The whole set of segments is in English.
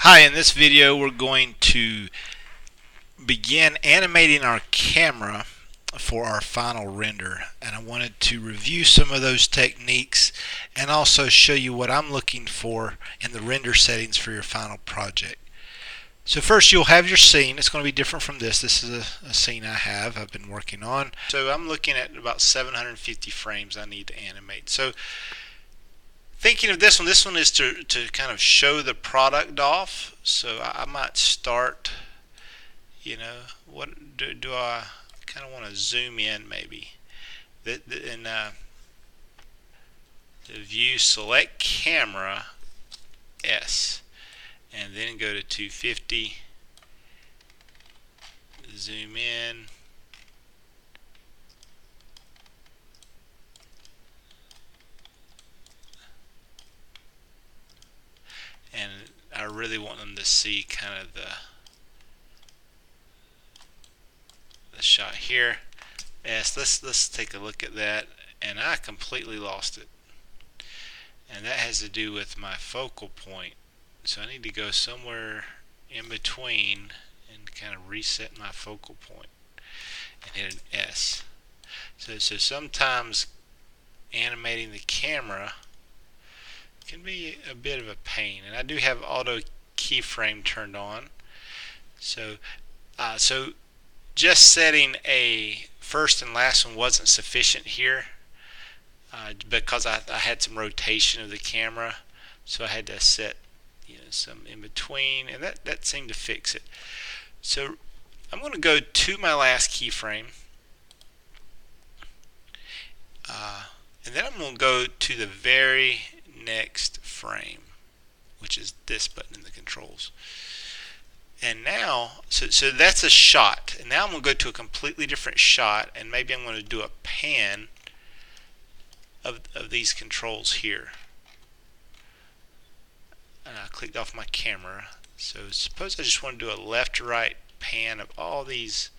Hi, in this video we're going to begin animating our camera for our final render, and I wanted to review some of those techniques and also show you what I'm looking for in the render settings for your final project. So first you'll have your scene. It's going to be different from this. This is a scene I've been working on. So I'm looking at about 750 frames I need to animate. So thinking of this one is to kind of show the product off. So I might start, what do I kind of want to zoom in maybe. In the view, select camera S, and then go to 250, zoom in, and I really want them to see kind of the shot here. Yes, let's take a look at that, and I completely lost it, and that has to do with my focal point. So I need to go somewhere in between and kind of reset my focal point and hit an S. So sometimes animating the camera can be a bit of a pain, and I do have auto keyframe turned on. So just setting a first and last one wasn't sufficient here because I had some rotation of the camera, so I had to set some in between, and that seemed to fix it. So I'm going to go to my last keyframe, and then I'm going to go to the very next frame, which is this button in the controls. And now, so that's a shot, and now I'm going to go to a completely different shot, and maybe I'm going to do a pan of these controls here. And I clicked off my camera. So suppose I just want to do a left to right pan of all these.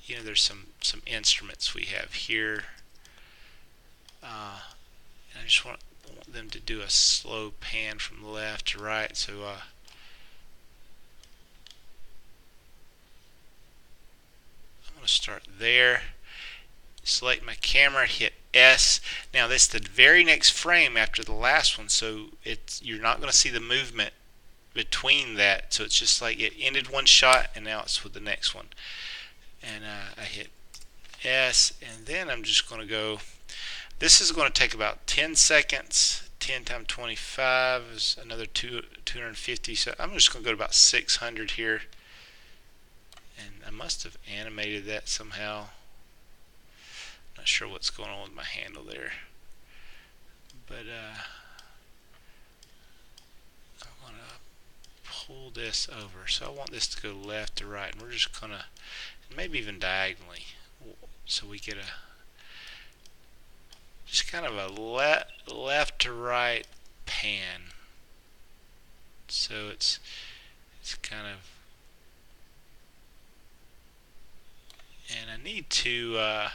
There's some instruments we have here, and I just want them to do a slow pan from left to right. So I'm going to start there, select my camera, hit S. Now that's the very next frame after the last one, so you're not going to see the movement between that. So it's just like it ended one shot and now it's with the next one. And I hit S, and then I'm just going to go. This is going to take about 10 seconds. 10 times 25 is another 250. So I'm just going to go to about 600 here. And I must have animated that somehow. Not sure what's going on with my handle there, but I'm going to pull this over. So I want this to go left to right, and we're just going to, maybe even diagonally, so we get just kind of a left to right pan. So it's kind of, and I need to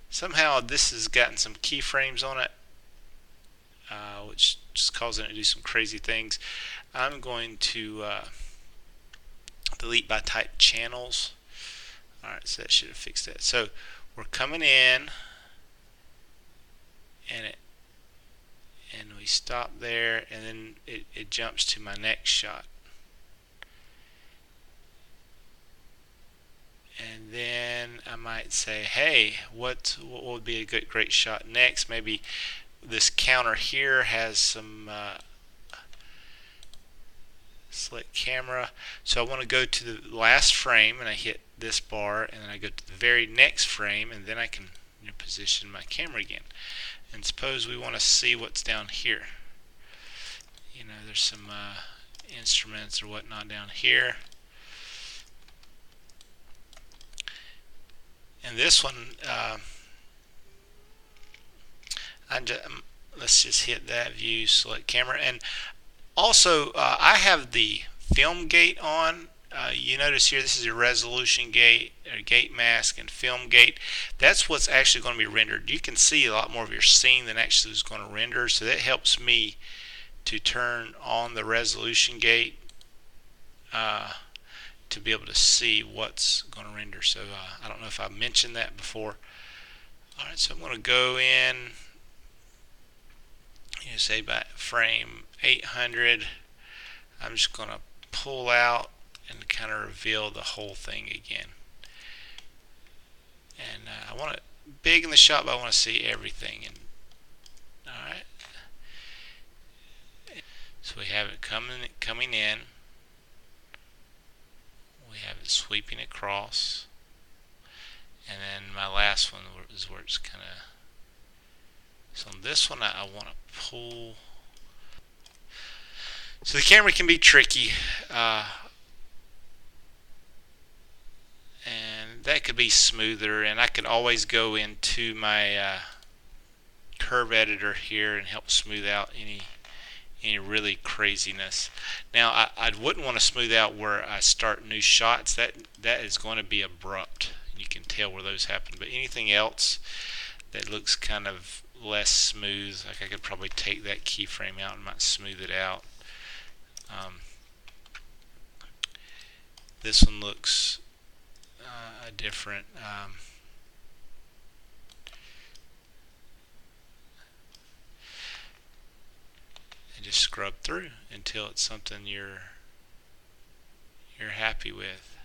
somehow this has gotten some keyframes on it, which is causing it to do some crazy things. I'm going to delete by type channels. Alright, so that should have fixed that. So we're coming in, and we stop there, and then it jumps to my next shot. And then I might say, hey, what would be a great shot next? Maybe this counter here has some select camera. So I want to go to the last frame, and I hit this bar, and then I go to the very next frame, and then I can position my camera again. And suppose we want to see what's down here. There's some instruments or whatnot down here. And this one, let's just hit that view, select camera, and also I have the film gate on. You notice here this is a resolution gate, or gate mask, and film gate. That's what's actually going to be rendered. You can see a lot more of your scene than actually is going to render, so that helps me to turn on the resolution gate to be able to see what's going to render. So I don't know if I mentioned that before. Alright, so I'm going to go in, say by frame 800. I'm just going to pull out and kind of reveal the whole thing again. And I want it big in the shot, but I want to see everything. And alright, so we have it coming in. We have it sweeping across. And then my last one is where it's kind of, so on this one I want to pull. So the camera can be tricky, and that could be smoother, and I could always go into my curve editor here and help smooth out any really craziness. Now I wouldn't want to smooth out where I start new shots. That is going to be abrupt. You can tell where those happen. But anything else that looks kind of less smooth, like I could probably take that keyframe out and might smooth it out. This one looks different. And just scrub through until it's something you're happy with.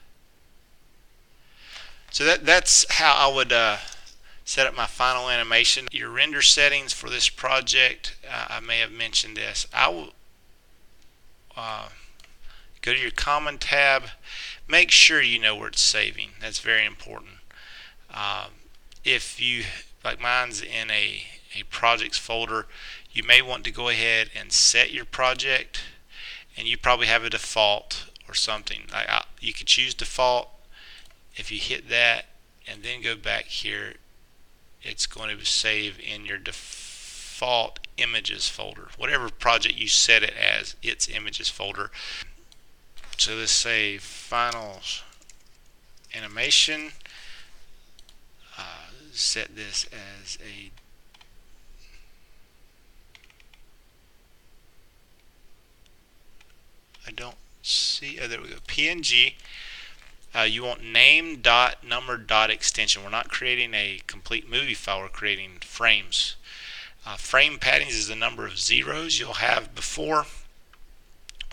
So that's how I would set up my final animation. Your render settings for this project, I may have mentioned this. I will go to your common tab. Make sure you know where it's saving. That's very important. If you, like mine's in a projects folder, you may want to go ahead and set your project, and you probably have a default or something. You could choose default. If you hit that and then go back here, it's going to save in your default images folder. Whatever project you set it as, its images folder. So let's say final animation. Set this as a I don't see, oh there we go, PNG. You want name dot number dot extension. We're not creating a complete movie file, we're creating frames. Frame paddings is the number of zeros you'll have before.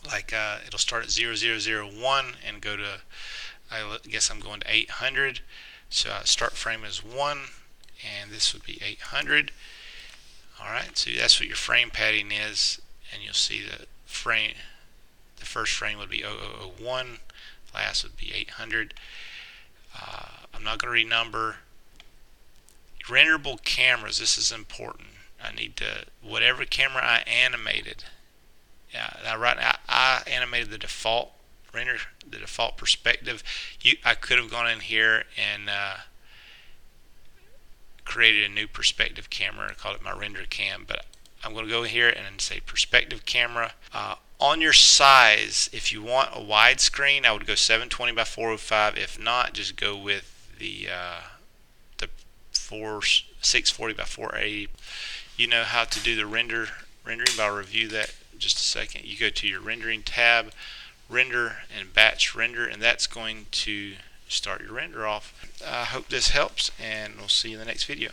Like it'll start at 0001 and go to, I guess I'm going to 800. So start frame is 1, and this would be 800. Alright, so that's what your frame padding is, and you'll see the frame. The first frame would be 0001. Last would be 800. I'm not going to renumber. Renderable cameras, this is important. I need to, whatever camera I animated, right now I animated the default render, the default perspective. I could have gone in here and created a new perspective camera, called it my render cam, but I'm going to go here and say perspective camera. On your size, if you want a widescreen, I would go 720 by 405. If not, just go with the 640 by 480. You know how to do the rendering, but I'll review that in just a second. You go to your rendering tab, render and batch render, and that's going to start your render off. I hope this helps, and we'll see you in the next video.